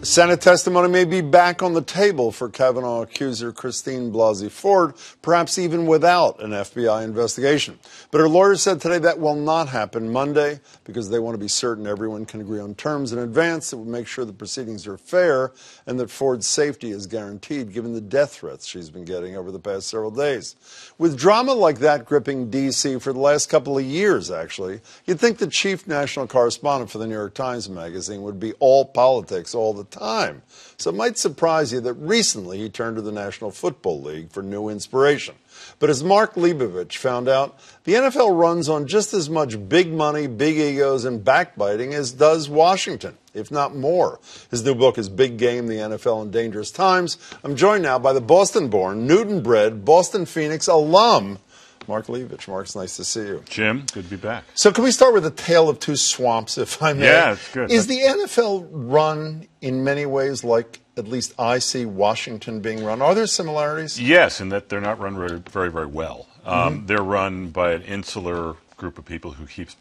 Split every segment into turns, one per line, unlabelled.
Senate testimony may be back on the table for Kavanaugh accuser Christine Blasey Ford, perhaps even without an FBI investigation. But her lawyer said today that will not happen Monday because they want to be certain everyone can agree on terms in advance that would make sure the proceedings are fair and that Ford's safety is guaranteed given the death threats she's been getting over the past several days. With drama like that gripping D.C. for the last couple of years, actually, you'd think the chief national correspondent for the New York Times magazine would be all politics all the time. So it might surprise you that recently he turned to the National Football League for new inspiration. But as Mark Leibovich found out, the NFL runs on just as much big money, big egos, and backbiting as does Washington, if not more. His new book is Big Game, the NFL in Dangerous Times. I'm joined now by the Boston-born, Newton-bred, Boston Phoenix alum, Mark Leibovich. Mark, it's nice to see you.
Jim, good to be back.
So can we start with a tale of two swamps, if I may?
Yeah, it's good.
Is the NFL run in many ways like, at least I see, Washington being run? Are there similarities?
Yes, in that they're not run very, very well. They're run by an insular group of people who keeps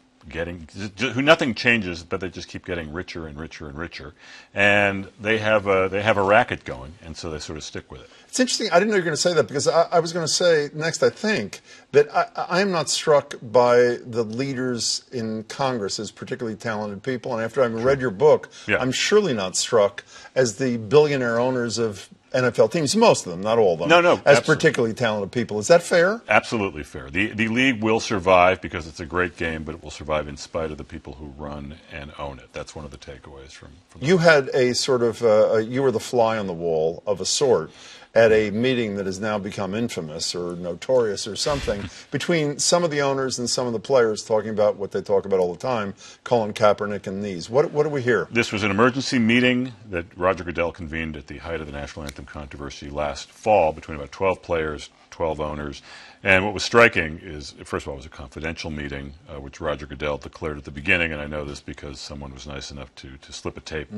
who nothing changes, but they just keep getting richer and richer and richer, and they have a racket going, and so they sort of stick with it.
It's interesting. I didn't know you were going to say that because I was going to say next, I think, that I am not struck by the leaders in Congress as particularly talented people, and after having read your book, I'm surely not struck as the billionaire owners of NFL teams, most of them, not all of them,
no,
as
absolutely.
Particularly talented people. Is that fair?
Absolutely fair. The league will survive because it's a great game, but it will survive in spite of the people who run and own it. That's one of the takeaways from
You had a sort of, you were the fly on the wall of a sort at a meeting that has now become infamous or notorious or something between some of the owners and some of the players talking about what they talk about all the time, Colin Kaepernick and these. What do we hear?
This was an emergency meeting that Roger Goodell convened at the height of the national anthem controversy last fall between about 12 players, 12 owners. And what was striking is, first of all, it was a confidential meeting, which Roger Goodell declared at the beginning, and I know this because someone was nice enough to slip a tape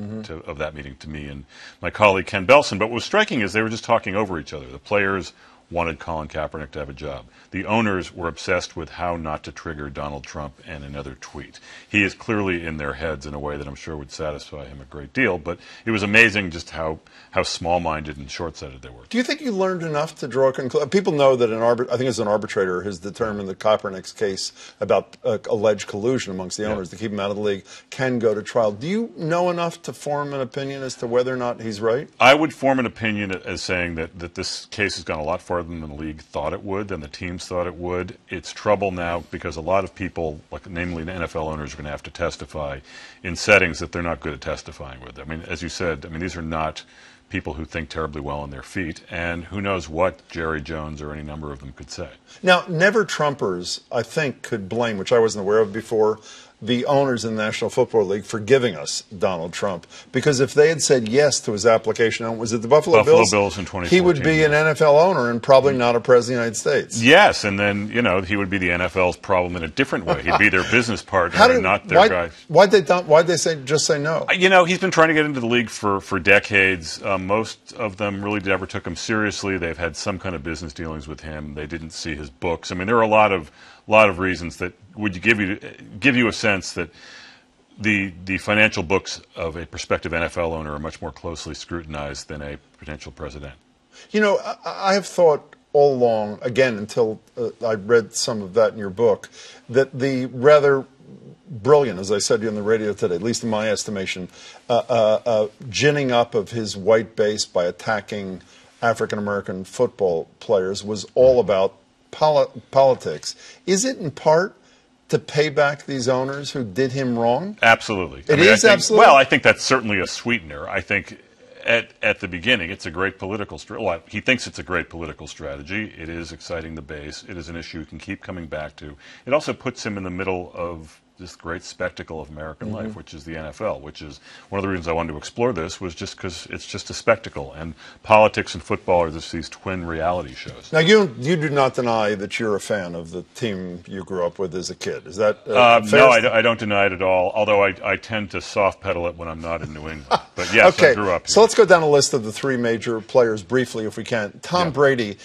of that meeting to me and my colleague Ken Belson. But what was striking is they were just talking over each other. The players wanted Colin Kaepernick to have a job. The owners were obsessed with how not to trigger Donald Trump and another tweet. He is clearly in their heads in a way that I'm sure would satisfy him a great deal, but it was amazing just how small-minded and short-sighted they were.
Do you think you learned enough to draw a conclusion? People know that I think it's an arbitrator has determined that Kaepernick's case about alleged collusion amongst the owners to keep him out of the league can go to trial. Do you know enough to form an opinion as to whether or not he's right?
I would form an opinion as saying that this case has gone a lot farther than the league thought it would, than the teams thought it would. It's trouble now because a lot of people, namely the NFL owners, are going to have to testify in settings that they're not good at testifying with. I mean, as you said, these are not people who think terribly well on their feet, and who knows what Jerry Jones or any number of them could say.
Now, never Trumpers, I think, could blame, which I wasn't aware of before, the owners in the National Football League for giving us Donald Trump. Because if they had said yes to his application, was it the Buffalo Bills
in 2014,
he would be an NFL owner and probably not a president of the United States.
Yes, and then, he would be the NFL's problem in a different way. He'd be their business partner and not their guy.
Why'd they just say no?
He's been trying to get into the league for decades. Most of them really never took him seriously. They've had some kind of business dealings with him. They didn't see his books. There are a lot of reasons that would give you a sense that the financial books of a prospective NFL owner are much more closely scrutinized than a potential president.
I have thought all along, again, until I read some of that in your book, that the rather brilliant, as I said to you on the radio today, at least in my estimation, ginning up of his white base by attacking African-American football players was all about politics. Is it in part to pay back these owners who did him wrong?
Absolutely.
Absolutely?
Well, I think that's certainly a sweetener. I think at the beginning it's a great political strategy. Well, he thinks it's a great political strategy. It is exciting the base. It is an issue he can keep coming back to. It also puts him in the middle of this great spectacle of American life, which is the NFL, which is one of the reasons I wanted to explore this, was just because it's just a spectacle. And politics and football are just these twin reality shows.
Now, you do not deny that you're a fan of the team you grew up with as a kid. Is that fair?
No, I don't deny it at all, although I tend to soft pedal it when I'm not in New England. But yes,
okay.
I grew up here.
So let's go down a list of the three major players briefly, if we can. Tom Brady.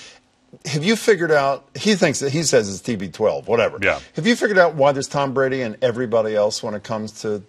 Have you figured out, he says it's TB12, whatever.
Yeah.
Have you figured out why there's Tom Brady and everybody else when it comes to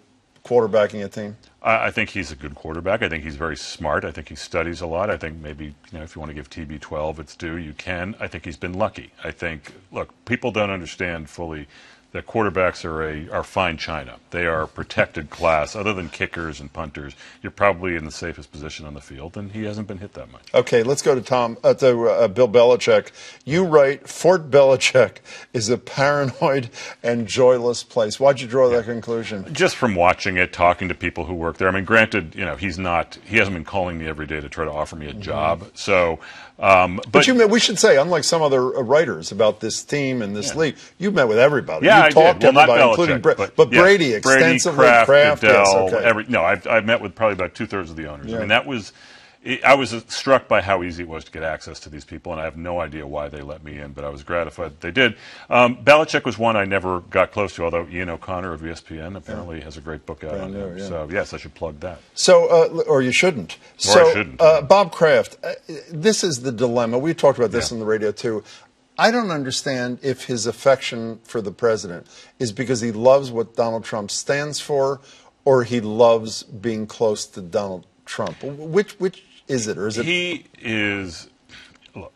quarterbacking a team?
I think he's a good quarterback. I think he's very smart. I think he studies a lot. I think maybe, if you want to give TB12 its due, you can. I think he's been lucky. I think, look, people don't understand fully that quarterbacks are fine china. They are a protected class. Other than kickers and punters, you're probably in the safest position on the field, and he hasn't been hit that much.
Okay, let's go to Bill Belichick. You write, Fort Belichick is a paranoid and joyless place. Why'd you draw that conclusion?
Just from watching it, talking to people who work there. I mean, granted, he hasn't been calling me every day to try to offer me a job. So,
but we should say, unlike some other writers about this team and this league, you've met with everybody.
Yeah,
you talked to everybody, including Brady extensively.
Kraft, Goodell,
yes, okay.
I've met with probably about 2/3 of the owners.
Yeah.
I mean, I was struck by how easy it was to get access to these people, and I have no idea why they let me in, but I was gratified that they did. Belichick was one I never got close to, although Ian O'Connor of ESPN apparently has a great book out on him. Yeah. So, yes, I should plug that.
So, or you shouldn't.
I shouldn't.
Bob Kraft, this is the dilemma. We talked about this on the radio, too. I don't understand if his affection for the president is because he loves what Donald Trump stands for, or he loves being close to Donald Trump. Which is it, or is it?
He is.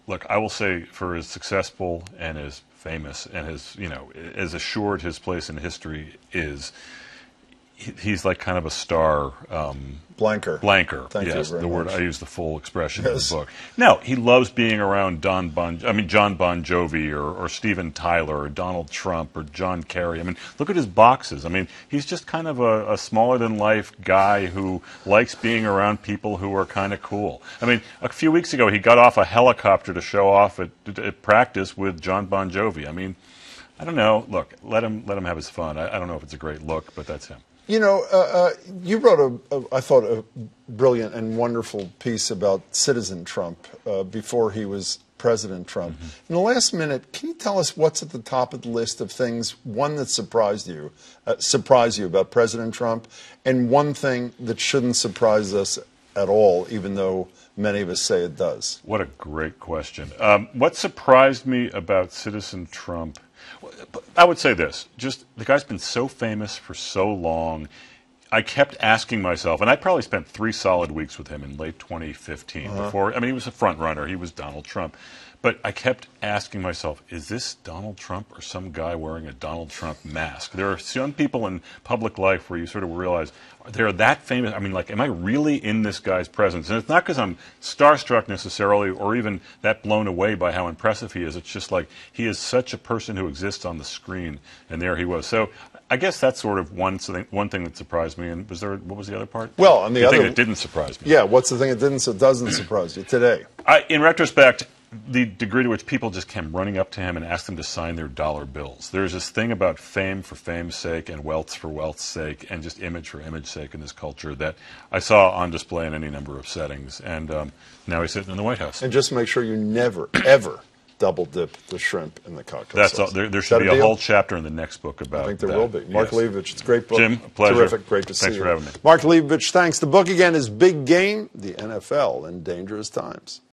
Look, I will say, for as successful and as famous and as assured his place in history is, he's like kind of a star.
Blanker.
Thank you very much. I use the full expression in the book. No, he loves being around John Bon Jovi or Steven Tyler or Donald Trump or John Kerry. I mean, look at his boxes. I mean, he's just kind of a smaller-than-life guy who likes being around people who are kind of cool. I mean, a few weeks ago, he got off a helicopter to show off at practice with John Bon Jovi. I mean, I don't know. Look, let him have his fun. I don't know if it's a great look, but that's him.
You wrote I thought, a brilliant and wonderful piece about Citizen Trump before he was President Trump. Mm-hmm. In the last minute, can you tell us what's at the top of the list of things, one that surprised you about President Trump, and one thing that shouldn't surprise us at all, even though many of us say it does?
What a great question. What surprised me about Citizen Trump, I would say this, just the guy's been so famous for so long. I kept asking myself, and I probably spent 3 solid weeks with him in late 2015 before. I mean, he was a front runner. He was Donald Trump. But I kept asking myself, is this Donald Trump or some guy wearing a Donald Trump mask? There are some people in public life where you sort of realize they're that famous. I mean, like, am I really in this guy's presence? And it's not because I'm starstruck necessarily or even that blown away by how impressive he is. It's just like he is such a person who exists on the screen, and there he was. So I guess that's sort of one thing that surprised me. And what was the other part?
Well, and the other
thing that didn't surprise me.
Yeah, what's the thing that doesn't surprise you today?
In retrospect, the degree to which people just came running up to him and asked him to sign their dollar bills. There's this thing about fame for fame's sake and wealth for wealth's sake and just image for image's sake in this culture that I saw on display in any number of settings. And now he's sitting in the White House.
And just make sure you never, ever double dip the shrimp in the cocktail
That's
sauce.
There should be a whole chapter in the next book about that.
I think there will be. Mark Leibovich, it's a great book.
Jim, a pleasure.
Terrific, great to see you.
Thanks for having me.
Mark Leibovich, thanks. The book again is Big Game, the NFL in Dangerous Times.